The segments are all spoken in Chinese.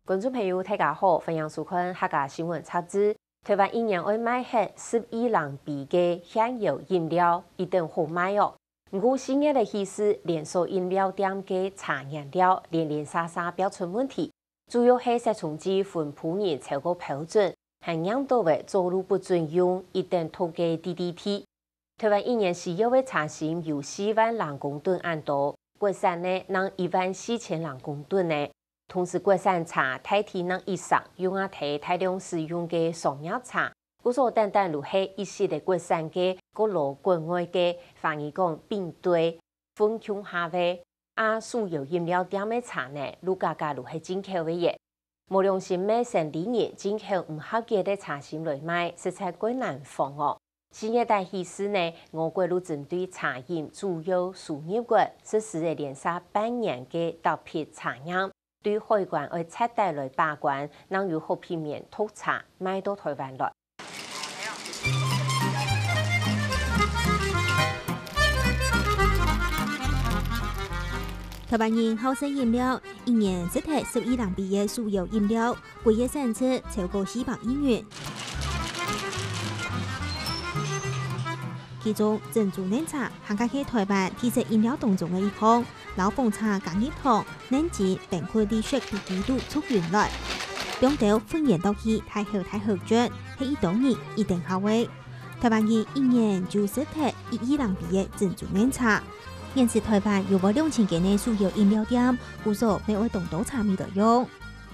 观众朋友，大家好，欢迎收看客家新闻插枝。台湾一年会卖hết 12人比嘅香油饮料，一定好卖哦。不过新嘅的意思，连锁饮料店嘅茶颜料连沙标出问题，主要係食虫子分普人超過標準，係讓到嘅走路不准用，一定拖嘅 DDT。台灣一年使用嘅茶芯有4萬人公噸咁多，國產呢能14000人公噸呢。同時，國產茶代替能以上用大量使用嘅雙葉茶，故所單如係一些嘅國產嘅個羅國外嘅，反而講並對分享下位。所有飲料店嘅茶呢，價格如係進口嘅嘢，無良心咩成理念進口唔合格嘅茶芯來賣，實在幾難防哦。新一代意思呢，我國路針對茶飲主要輸入國實施嘅連續半年嘅特別查驗。對海關要徹底來把關，能如何避免毒茶賣到台灣來？台灣人好食飲料，一年食得12人比嘅所有飲料，每月產出超過400億元。其中珍珠奶茶係喺台灣特色飲料當中嘅一項。老鳳茶加熱糖、奶子並佢啲雪比幾度出原來，用到歡迎到去太好嚼，係一道熱一定好味。台灣人一年就食得1億人比嘅珍珠奶茶，現時台灣有過2000間嘅所有飲料店，故所每位東道茶米的用。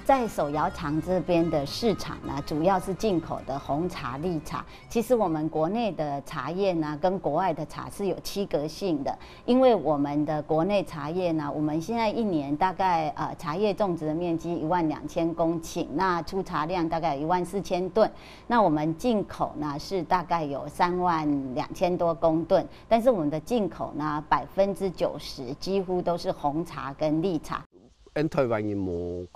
在手搖廠這邊的市場呢，主要是進口的紅茶、綠茶。其實我們國內的茶葉呢，跟國外的茶是有區隔性的。因為我們的國內茶葉呢，我們現在一年大概茶葉種植的面積12000公頃，那出茶量大概有14000噸。那我們進口呢是大概有32000多公噸，但是我們的進口呢90%幾乎都是紅茶跟綠茶。台灣人冇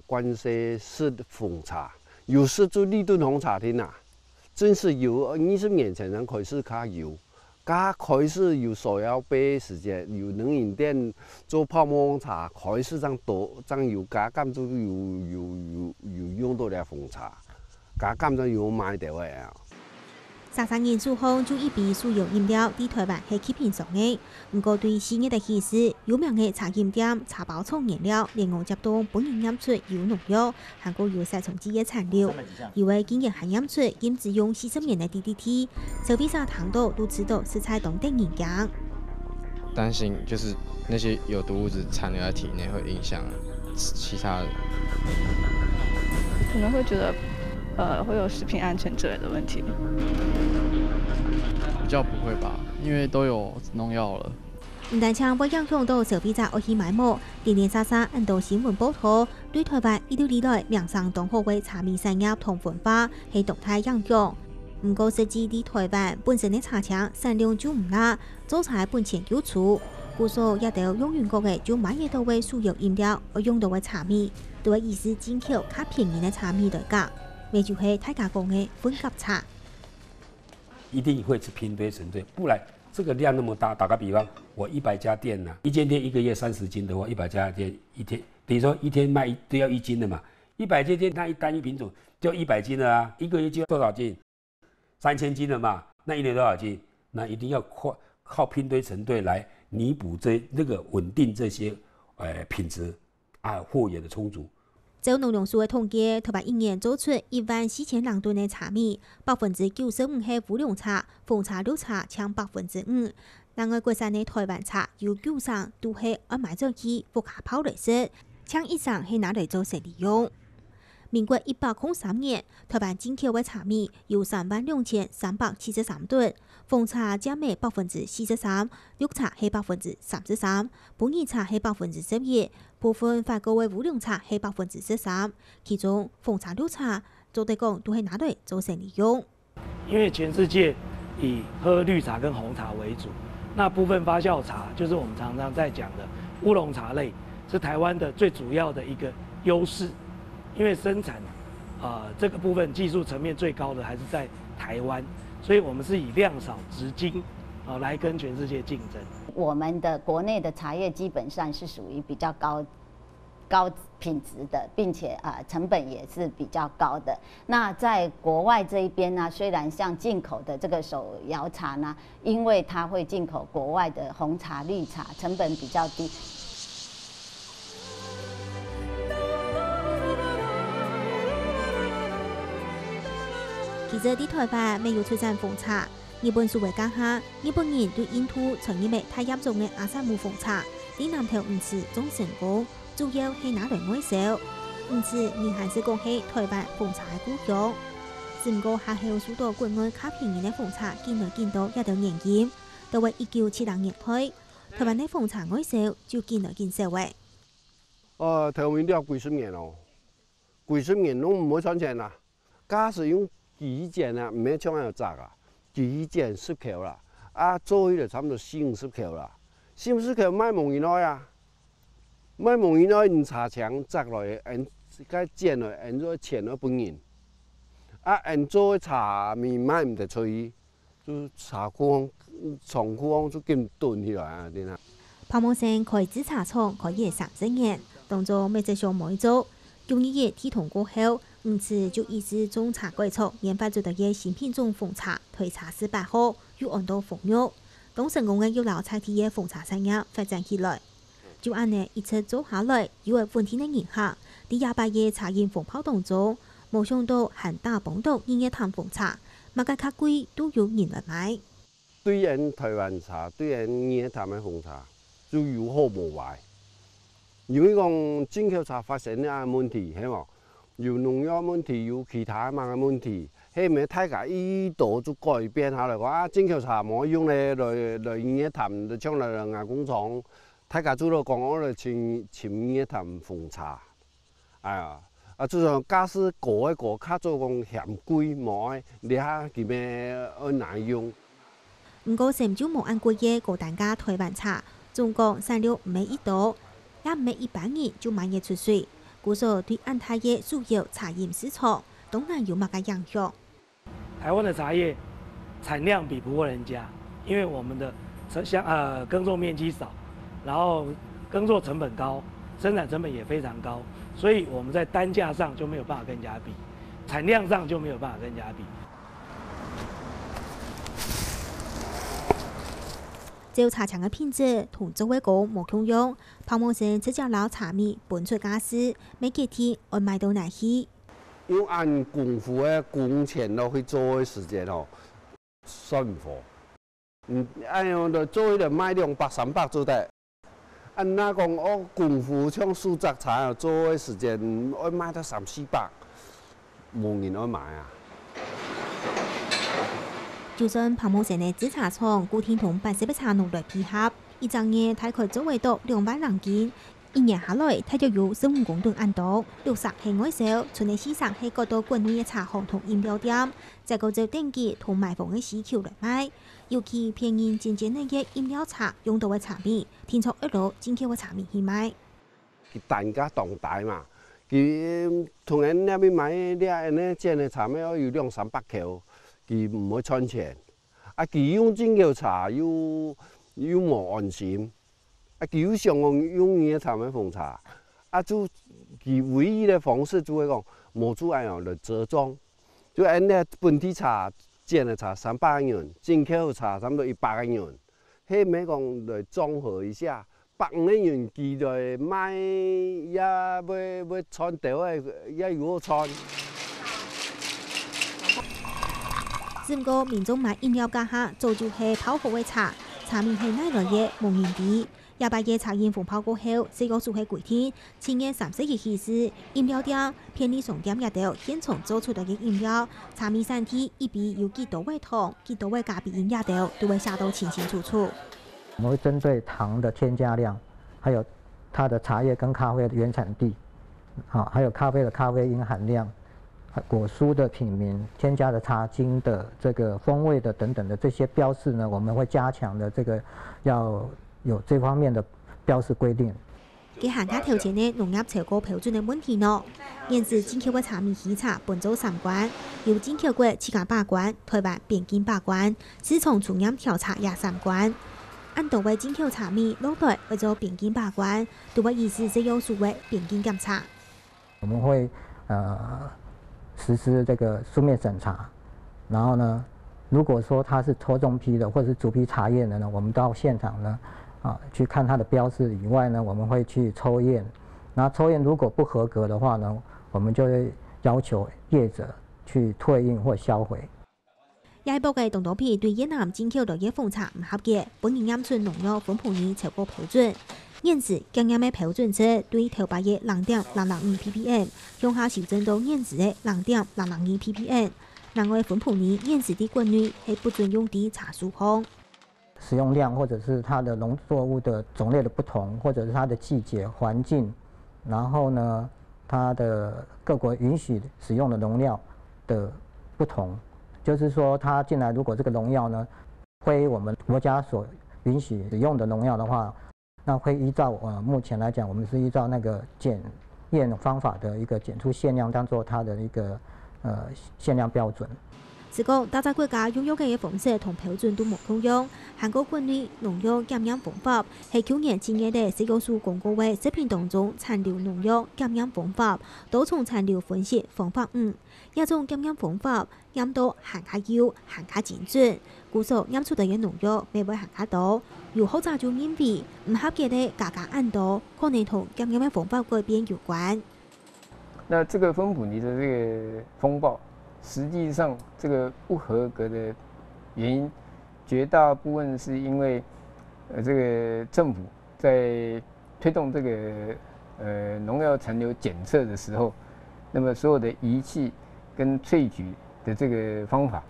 關係是紅茶，有時做立頓紅茶添啊，真是有20年前人開始有，開始有塑料杯時間，有冷飲店做泡沫紅茶，開始有加減就有用到啲紅茶，加減就有賣到嘅啊。33年之後就一批所有飲料喺台灣係極平常嘅，不過對新嘅意思，有名嘅茶飲店、茶包廠原料，連我接到本人驗出有農藥，韓國有殺蟲劑嘅殘留，以為竟然係驗出驗只用40年嘅 DDT， 手臂上糖度都知道食材當地影響。擔心就是那些有毒物質殘留在體內會影響其他人，可能會覺得。會有食品安全之類的問題，比較不會吧，因為都有農藥了。唔但將會影響到消費者愛去買物，連很多新聞報道對台灣一直以來名聲當好嘅茶米產業同文化係動態影響。唔過實際喺台灣本身嘅茶廠產量就唔大，做茶本錢就粗，故所一到用完過嘅就買嘢到嘅所有飲料，而用到嘅茶米，都係意思進口較便宜嘅茶米嚟㗎。也就是大家講的分級茶，一定會是拼堆成堆，不然這個量那麼大。打個比方，我100家店呢，1間店1個月30斤的話，100家店一天，等於說一天賣都要1斤的嘛。100間店，那一單一品種就100斤了啊，一個月就要多少斤？3000斤了嘛，那一年多少斤？那一定要靠拼堆成堆來彌補那個穩定這些品質貨源的充足。就農糧署嘅統計，台灣一年做出14000人噸嘅茶米，95%係烏龍茶、鳳茶、綠茶，搶5%。另外，國產嘅台灣茶有9成都係愛買咗去復下泡嚟食，搶1成係拿嚟做食利用。民國103年，台灣進口嘅茶米有32373噸，鳳茶佔嘅43%，綠茶係33%，本葉茶係11%，部分法國嘅烏龍茶係13%，其中鳳茶、綠茶做得講都係拿嚟做成利用。因為全世界以喝綠茶跟紅茶為主，那部分發酵茶就是我們常常在講的烏龍茶類，是台灣的最主要的一個優勢。因為生產，這個部分技術層面最高的還是在台灣，所以我們是以量少質精，來跟全世界競爭。我們的國內的茶葉基本上是屬於比較高品质的，并且成本也是比较高的。那在国外这一边呢，虽然像进口的这个手摇茶呢，因为它会进口国外的红茶、绿茶，成本比较低。其实喺台灣沒有出產紅茶。日本數位講下，日本人對印度傳入嘅太嚴重嘅阿薩姆紅茶，啲南頭唔似種成功，主要係拿來外銷。唔似而還是講係台灣紅茶嘅故鄉。只不過下後數到國外較便宜嘅紅茶，見來見到一條原因，到為1970年代，台灣嘅紅茶外銷就見來見少嘅。台灣都有幾十年咯，幾十年都唔會賺錢啦。假使用幾件啊，唔係搶有賺啊，幾件10口啦，做起嚟差唔多40口啦，40口賣冇幾耐啊，賣冇幾耐，你茶廠摘來，該剪來，再錢來本人，做茶咪賣唔得出去，就茶庫廠庫就咁囤起來啊，點啊？龐某生開製茶廠開業30年，當中每隻項目做，用一夜提桶過後。唔次就意思種茶改草研發出嚟嘅新品種紅茶，推茶400號，又按到豐肉。當成功嘅要留菜地嘅紅茶產業發展起來，就按呢一切做下來，有個問題嘅影響。第28夜茶葉風炮當中，冇想到很大幫到營業談紅茶，乜嘅較貴都有人來買。對人台灣茶，對人營業談嘅紅茶，就有好無壞。因為講進口茶發生啊問題，係冇？有農藥問題，有其他嘛嘅問題，係咪大家一度就改變下來講進口茶冇用嚟營業談，就將來牙工廠，大家做到講我哋請營業談紅茶，就像假使過較做講嫌貴冇，你下佢咩按難用。唔過成就冇按過嘅高單價台灣茶，總共產量唔係1多，也唔係一般人就買嘢出水。故所對安泰嘅主要茶葉市場當然有乜嘅影響。台灣的茶葉產量比不過人家，因為我們的耕種面積少，然後耕作成本高，生產成本也非常高，所以我們在單價上就沒有辦法跟人家比，產量上就沒有辦法跟人家比。照茶廠嘅品質同周圍高冇共用，龐某生直接攞茶米搬出家私，每幾天我賣到哪去？要按功夫嘅工錢落去做嘅時間哦，算唔貨。按樣就做嚟賣200、300做得。按那講我功夫像蘇雜茶做嘅時間，我賣到300、400，冇人愛買啊。就算龐某生嘅製茶廠固定同辦事嘅茶農來配合，一整年大概做為到2萬人斤，一年下來，他就有15公噸按多，60係外銷，剩嘅40係各到國內嘅茶行同飲料店，再個就定期同賣房嘅需求來賣。尤其便宜漸漸嘅飲料茶用到嘅茶米，天從1路進口嘅茶米去賣。佢單價當大嘛，佢同人那邊買啲呢煎嘅茶米要200、300口。佢唔會賺錢，佢用進口茶又冇安心，佢又想用嘅茶咪紅茶，就佢唯一嘅方式就係講冇做按樣嚟折裝，就按呢本地茶煎嘅茶300元，進口茶差唔多100元，係咪講嚟綜合一下，100元佢嚟賣也要賺到嘅，也有賺。只不過民眾買飲料家下做就係泡好嘅茶，茶面係哪來嘅冇人知。28夜茶葉風泡過後，4個數係規天，7月30日起時，飲料店、便利商店也都現場做出嚟嘅飲料，茶面產地一筆有幾多位糖、幾多位咖啡因也都會寫到清清楚楚。我們會針對糖的添加量，還有它的茶葉跟咖啡的原產地，還有咖啡的咖啡因含量。果蔬的品名、添加的茶精的這個風味的等等的這些標示呢，我們會加強的這個要有這方面的標示規定。佢行家條前呢農業超過標準的問題呢，現時進口嘅茶米喜茶本州3關，有進口過7家把關，台灣邊境把關，市場中央調查也3關。按道为进口茶米落袋为做边境把关，都会以食有数为边境检查。我们会实施这个书面审查，然后呢，如果说它是抽中批的或者是逐批查验的呢，我们到现场呢去看它的标示以外呢，我们会去抽验，然后抽验如果不合格的话呢，我们就会要求业者去退运或销毁。也係報嘅動刀片對越南進口農業風茶唔合格，本年驗出農藥分配年超過標準，現時檢驗嘅標準值對頭八嘅0.002 ppm， 向下修正到現時嘅0.002 ppm。另外分配年現時啲滾率係不准用啲茶樹烘。使用量或者是它的農作物的種類的不同，或者是它的季節環境，然後呢，它的各國允許使用的農藥的不同。就是說，它進來如果這個農藥呢，非我們國家所允許使用的農藥的話，那會依照目前來講，我們是依照那個檢驗方法的一個檢出限量，當做它的一個限量標準。是講，大家國家擁有嘅方式同標準都冇共用，韓國管理農藥檢驗方法係去年前夜嘅食藥署公告嘅食品當中殘留農藥檢驗方法，多重殘留分析方法5，一種檢驗方法驗到行下要行下精準，故所驗出嚟嘅農藥未會行下多，如複雜就認為唔合格嘅價格按多，可能同檢驗嘅方法改變有關。那這個芬普尼的這個風暴，實際上這個不合格的原因，絕大部分是因為這個政府在推動這個農藥殘留檢測的時候，那麼所有的儀器跟萃取的這個方法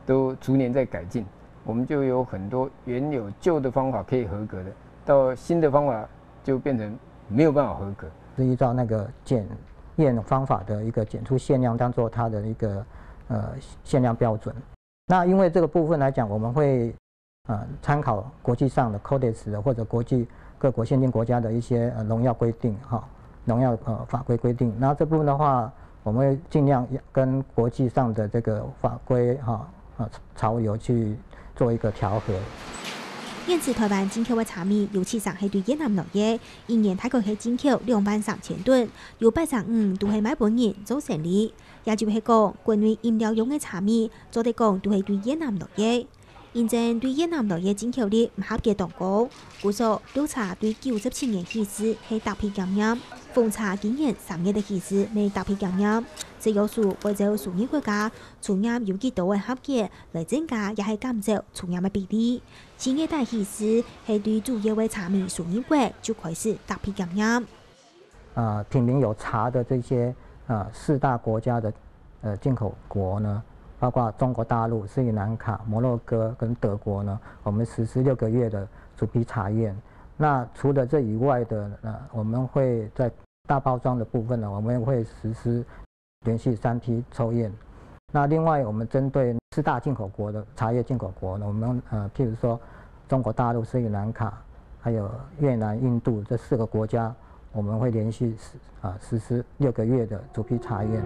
都逐年在改進，我們就有很多原有舊的方法可以合格的，到新的方法就變成沒有辦法合格。是依照那個檢驗方法的一個檢出限量，當做它的一個限量標準。那因為這個部分來講，我們會參考國際上的 Codex 的或者國際各國先進國家的一些農藥規定農藥法規規定。那這部分的話，我們會盡量跟國際上的這個法規潮流去做一個調和。現時台灣進口嘅茶米，尤其是係對越南農業，一年大概係進口23000噸，有85%都係買本人做生意。也就係講，關於飲料用嘅茶米，做得講都係對越南農業。現正對越南農業進口率唔合格當高，故所綠茶對97年起時係特別檢驗，紅茶今年3月嘅起時未特別檢驗。食藥署為咗屬於國家出驗有幾多嘅合格，來增加也係減少出驗嘅比例。前嘅大起時係對主要嘅茶米屬於國就開始特別檢驗。品名有茶的這些4大國家的進口國呢，包括中國大陸、斯里蘭卡、摩洛哥跟德國呢，我們實施6個月的逐批查驗。那除了這以外的我們會在大包裝的部分呢，我們會實施連續3批抽驗。那另外，我們針對4大進口國的茶葉進口國呢，我們譬如說中國大陸、斯里蘭卡，還有越南、印度這4個國家，我們會連續實施6個月的逐批查驗。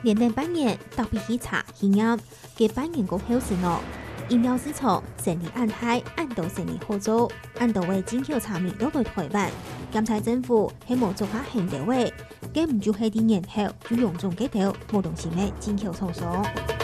連續8年特別去查驗驗，嘅8年過後時呢，飲料市場生意安泰，按道生意好做，按道為進口茶米落來台灣，檢察政府希望做下行到位，嘅唔就係啲年後就用種幾條無良市民進口操作。